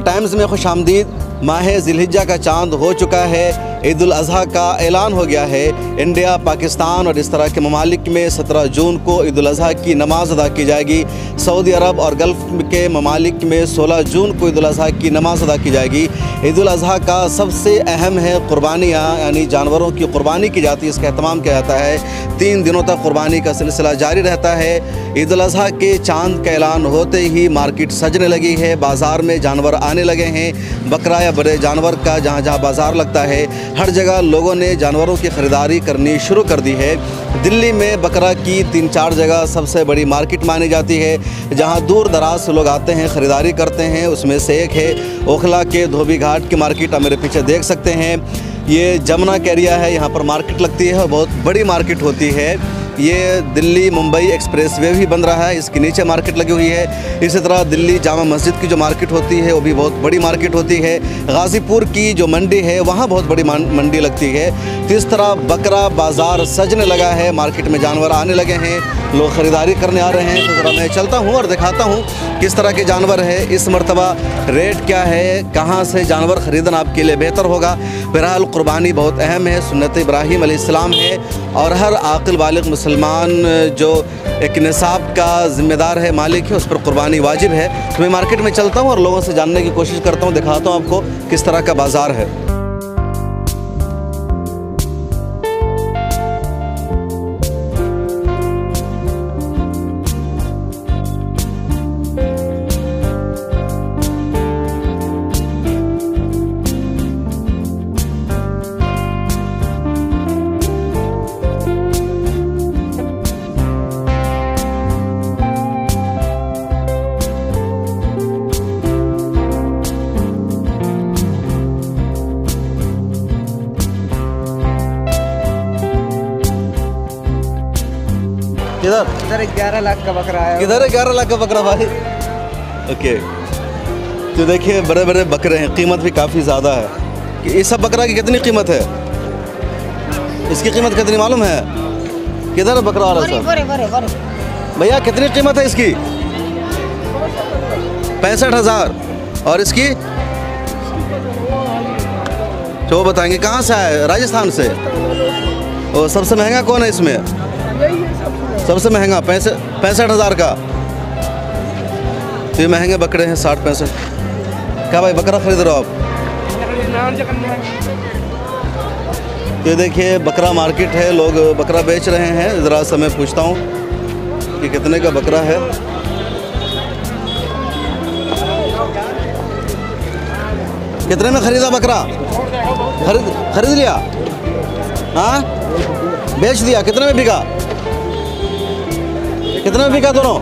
Times में खुशामदीद। माह ज़िलहिज्जा का चांद हो चुका है, ईद उल अज़हा का ऐलान हो गया है। इंडिया, पाकिस्तान और इस तरह के ममालिक में 17 जून को ईद उल अज़हा की नमाज अदा की जाएगी। सऊदी अरब और गल्फ़ के ममालिक में 16 जून को ईद उल अज़हा की नमाज अदा की जाएगी। ईद उल अज़हा का सबसे अहम है कुर्बानियाँ, यानी जानवरों की कुर्बानी की जाती है, इसका एहतमाम किया जाता है। 3 दिनों तक कुर्बानी का सिलसिला जारी रहता है। ईद उल अज़हा के चांद का ऐलान होते ही मार्केट सजने लगी है, बाज़ार में जानवर आने लगे हैं। बकरा या बड़े जानवर का जहाँ जहाँ बाज़ार लगता है, हर जगह लोगों ने जानवरों की ख़रीदारी करनी शुरू कर दी है। दिल्ली में बकरा की 3-4 जगह सबसे बड़ी मार्केट मानी जाती है, जहाँ दूर दराज से लोग आते हैं, ख़रीदारी करते हैं। उसमें से एक है ओखला के धोबी घाट की मार्केट, आप मेरे पीछे देख सकते हैं। ये जमुना का एरिया है, यहाँ पर मार्केट लगती है और बहुत बड़ी मार्केट होती है। ये दिल्ली मुंबई एक्सप्रेस वे भी बन रहा है, इसके नीचे मार्केट लगी हुई है। इसी तरह दिल्ली जामा मस्जिद की जो मार्केट होती है वो भी बहुत बड़ी मार्केट होती है। गाज़ीपुर की जो मंडी है वहाँ बहुत बड़ी मंडी लगती है। तो इस तरह बकरा बाज़ार सजने लगा है, मार्केट में जानवर आने लगे हैं, लोग ख़रीदारी करने आ रहे हैं। तो ज़रा मैं चलता हूँ और दिखाता हूँ किस तरह के जानवर है, इस मरतबा रेट क्या है, कहाँ से जानवर ख़रीदना आपके लिए बेहतर होगा। बहरहाल कुर्बानी बहुत अहम है, सुन्नत इब्राहीम अलैहिस्सलाम है और हर आक़िल बालिग़ मुसलमान जो एक निसाब का ज़िम्मेदार है, मालिक है, उस पर कुर्बानी वाजिब है। तो मैं मार्केट में चलता हूँ और लोगों से जानने की कोशिश करता हूँ, दिखाता हूँ आपको किस तरह का बाज़ार है। इधर 11 लाख का बकरा है। किधर है 11 लाख का बकरा भाई? ओके, तो देखिए बड़े बड़े बकरे हैं, कीमत भी काफ़ी ज़्यादा है। कि इस सब बकरा की कितनी कीमत है? इसकी कीमत कितनी मालूम है? किधर है बकरा वाला साहब? भैया कितनी कीमत है इसकी? 65,000। और इसकी तो वो बताएंगे। कहाँ से आए? राजस्थान से। और सबसे महंगा कौन है इसमें? सबसे महंगा 65,000 का। तो ये महंगे बकरे हैं 60-65। क्या भाई बकरा खरीद रहे हो आप? ये देखिए बकरा मार्केट है, लोग बकरा बेच रहे हैं। ज़रा से मैं पूछता हूँ कि कितने का बकरा है। कितने में खरीदा बकरा? खरीद लिया? हाँ, बेच दिया। कितने में बिका? कितने में बिका दोनों?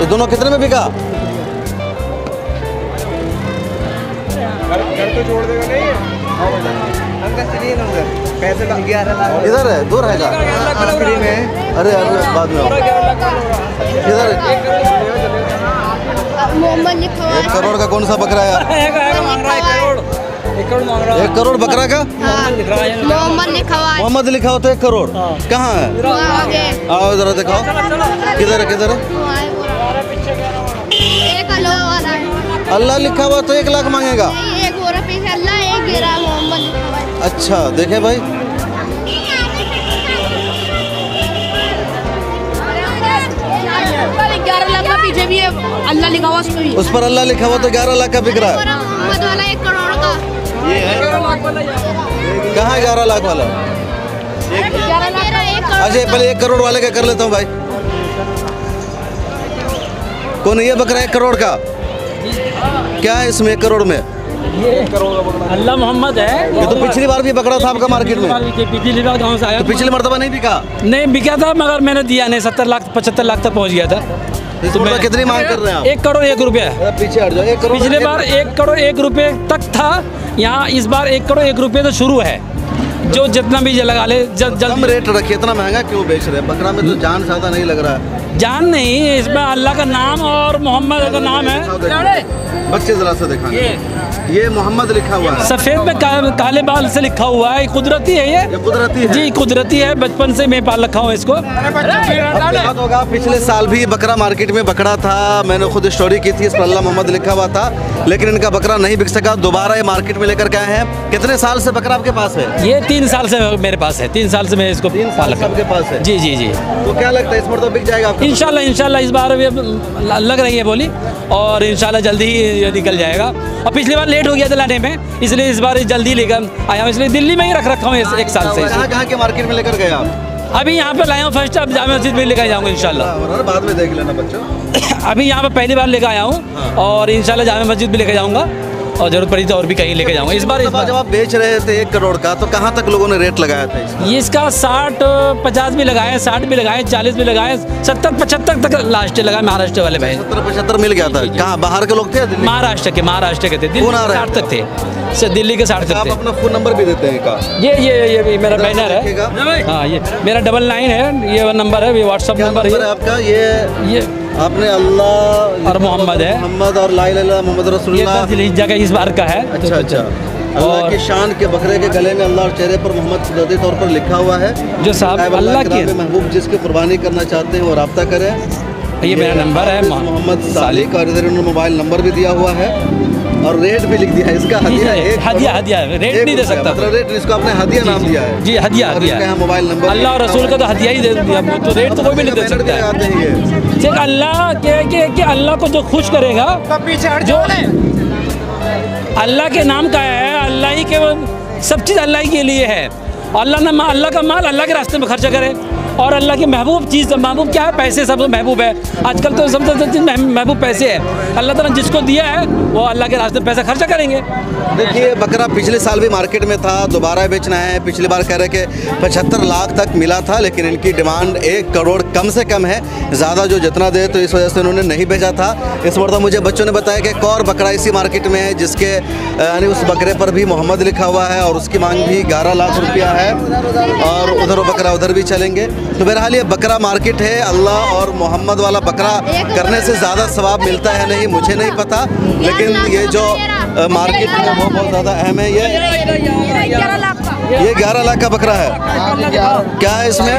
ये दोनों कितने में बिका? घर तो छोड़ देगा नहीं है। अंकल चलिए ना उधर, पैसे तो 11 लाख। इधर है, दूर है क्या? आखिरी में। अरे बाद में इधर। मोहम्मद लिखा हुआ है। 1 करोड़ का कौन सा बकरा है? 1 करोड़ बकरा का? मोहम्मद लिखा हुआ है। मोहम्मद लिखा हो तो 1 करोड़ कहाँ है? आओ जरा दिखाओ। किधर है? किधर है? अल्लाह लिखा हुआ तो 1 लाख मांगेगा? एक हो रहा पीछे अल्लाह, एक गिरा मोहम्मद लिखा हुआ है। अच्छा देखे भाई, 11 लाख का पीछे भी है, अल्लाह लिखा हुआ उस पर अल्लाह लिखा हुआ तो 11 लाख का बिक रहा है। मोहम्मद वाला 1 करोड़ का। ये है कहाँ 11 लाख वाला? 11 लाख का 1 करोड़। अच्छा पहले 1 करोड़ वाले का कर लेता हूँ भाई। कौन है ये बकरा 1 करोड़ का? क्या है इसमें 1 करोड़ में? अल्लाह मोहम्मद है। ये तो पिछली बार भी बकरा था आपका मार्केट में। पिछली बार गाँव से आया तो पिछली मरतबा नहीं बिका? नहीं बिका था, मगर मैंने दिया नहीं। 70 लाख 75 लाख तक पहुंच गया था। तो मैं कितनी मांग कर रहे हैं आप? 1 करोड़ 1 रुपया। पीछे हट जाओ। 1 करोड़ पिछले बार 1 करोड़ 1 रुपये तक था, यहाँ इस बार 1 करोड़ 1 रुपये तो शुरू है। जो जितना भी लगा ले जल्द रेट रखिए। इतना महंगा क्यों बेच रहे हैं? बकरा में तो जान ज़्यादा नहीं लग रहा है। जान नहीं, इसमें अल्लाह का नाम और मोहम्मद का नाम है। बच्चे जरा सा दिखाएं। ये मोहम्मद लिखा हुआ है, सफ़ेद में काले बाल से लिखा हुआ है, कुदरती है ये कुदरती है जी, कुदरती है, बचपन से मैं पाल रखा हूँ इसको। अब याद होगा पिछले साल भी बकरा मार्केट में पकड़ा था, मैंने खुद स्टोरी की थी, इस पर अल्लाह मोहम्मद लिखा हुआ था, लेकिन इनका बकरा नहीं बिक सका। दोबारा ये मार्केट में लेकर के आए हैं। कितने साल से बकरा आपके पास है? ये 3 साल से मेरे पास है, 3 साल से मैं इसको 3 साल से आपके पास है? जी जी जी। तो क्या लगता है इस बार तो बिक जाएगा आपका? इंशाल्लाह इस बार लग रही है बोली, और इंशाल्लाह जल्दी ही निकल जाएगा। और पिछली बार लेट हो गया था लाने में, इसलिए इस बार जल्दी लेकर आया हूँ, इसलिए दिल्ली में ही रखा हूँ 1 साल से। कहाँ के मार्केट में लेकर गए आप? अभी यहाँ पे लाया हूँ फर्स्ट, अब जामा मस्जिद में लेकर जाऊँगा इंशाल्लाह। बाद में देख लेना बच्चों। अभी यहाँ पे पहली बार लेकर आया हूँ, और इंशाल्लाह जामा मस्जिद भी लेकर जाऊँगा, और जरूरत पड़ी तो और भी कहीं लेके जाऊंगा। इस बार जब आप बेच रहे थे 1 करोड़ का, तो कहाँ तक लोगों ने रेट लगाया था इसका? ये इसका 60-50 भी लगाए, 60 भी लगाए, 40 भी लगाए, 70-75 तक लास्ट लगाए महाराष्ट्र वाले भाई। 70-75 मिल गया था। कहाँ बाहर के लोग थे? महाराष्ट्र के थे, दिल्ली के 60 तक थे, दिल्ली के 60 तक थे। आप अपना फ़ोन नंबर भी देते हैं का? ये मेरा बैनर है, हाँ ये मेरा 99 है, ये नंबर है, ये व्हाट्सअप नंबर है आपका। ये आपने अल्लाह और मोहम्मद है, मोहम्मद और ला इलाहा इल्लल्लाह मुहम्मद रसूलुल्लाह जिलहिज्जा का इस बार का है। अच्छा अच्छा। अल्लाह की शान के बकरे के गले में अल्लाह और चेहरे पर मोहम्मद कुदरती तौर पर लिखा हुआ है। जो साहब अल्लाह के महबूब जिसकी कुर्बानी करना चाहते हैं वो राब्ता करें। ये मेरा नंबर है मोहम्मद सालिक, और इधर उन्होंने मोबाइल नंबर भी दिया हुआ है, और रेट भी लिख दिया है इसका। हदिया रेट नहीं दे सकता, मतलब रेट इसको आपने हदिया नाम दिया है जी, हदिया मोबाइल नंबर। अल्लाह और रसूल का तो हदिया ही दे दिया, तो रेट तो कोई भी नहीं दे सकता है। अल्लाह के अल्लाह को जो खुश करेगा, जो अल्लाह के नाम का है, अल्लाह ही के सब चीज़ अल्लाह ही के लिए है। अल्लाह का माल अल्लाह के रास्ते में खर्चा करे, और अल्लाह की महबूब चीज़, महबूब क्या है? पैसे सबसे महबूब है आजकल, तो सबसे महबूब पैसे है। अल्लाह ताला जिसको दिया है वो अल्लाह के रास्ते में पैसा खर्चा करेंगे। देखिए बकरा पिछले साल भी मार्केट में था, दोबारा बेचना है। पिछली बार कह रहे कि 75 लाख तक मिला था, लेकिन इनकी डिमांड 1 करोड़ कम से कम है, ज़्यादा जो जितना दे, तो इस वजह से उन्होंने नहीं भेजा था। इस बार तो मुझे बच्चों ने बताया कि एक और बकरा इसी मार्केट में है, जिसके यानी उस बकरे पर भी मोहम्मद लिखा हुआ है, और उसकी मांग भी 11 लाख रुपया है, और उधर वो बकरा उधर भी चलेंगे। तो बहरहाल ये बकरा मार्केट है। अल्लाह और मोहम्मद वाला बकरा करने से ज़्यादा सवाब मिलता है नहीं, मुझे नहीं पता, लेकिन ये जो मार्केट में वो बहुत ज़्यादा अहम है। ये 11 लाख का बकरा है। क्या है इसमें?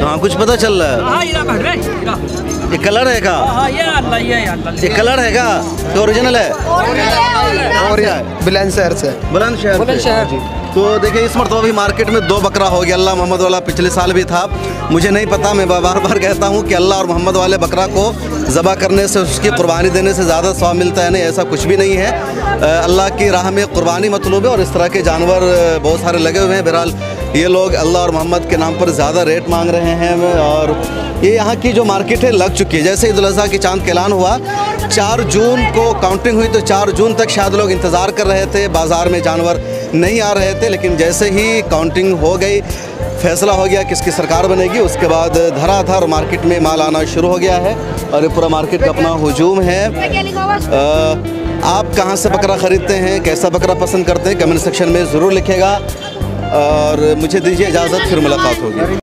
कहाँ कुछ पता चल रहा है? ये कलर है का? ये कलर है का? तो ओरिजिनल है? और बुलंदशहर से। बुलंदशहर। तो देखिए इस मरतबा भी मार्केट में 2 बकरा हो गया। अल्लाह मोहम्मद वाला पिछले साल भी था, मुझे नहीं पता। मैं बार बार कहता हूँ कि अल्लाह और मोहम्मद वाले बकरा को ज़बह करने से, उसकी कुर्बानी देने से ज़्यादा सवाब मिलता है नहीं, ऐसा कुछ भी नहीं है। अल्लाह की राह में कुर्बानी मतलूब है, और इस तरह के जानवर बहुत सारे लगे हुए हैं। बहरहाल ये लोग अल्लाह और मोहम्मद के नाम पर ज़्यादा रेट मांग रहे हैं, और ये यहाँ की जो मार्केट है लग चुकी है। जैसे ईद उल अज़हा की चांद का ऐलान हुआ, 4 जून को काउंटिंग हुई, तो 4 जून तक शायद लोग इंतज़ार कर रहे थे, बाज़ार में जानवर नहीं आ रहे थे। लेकिन जैसे ही काउंटिंग हो गई, फैसला हो गया किसकी सरकार बनेगी, उसके बाद धराधर मार्केट में माल आना शुरू हो गया है, और ये पूरा मार्केट का अपना हुजूम है। आप कहाँ से बकरा ख़रीदते हैं, कैसा बकरा पसंद करते हैं, कमेंट सेक्शन में ज़रूर लिखेगा, और मुझे दीजिए इजाज़त, फिर मुलाकात होगी।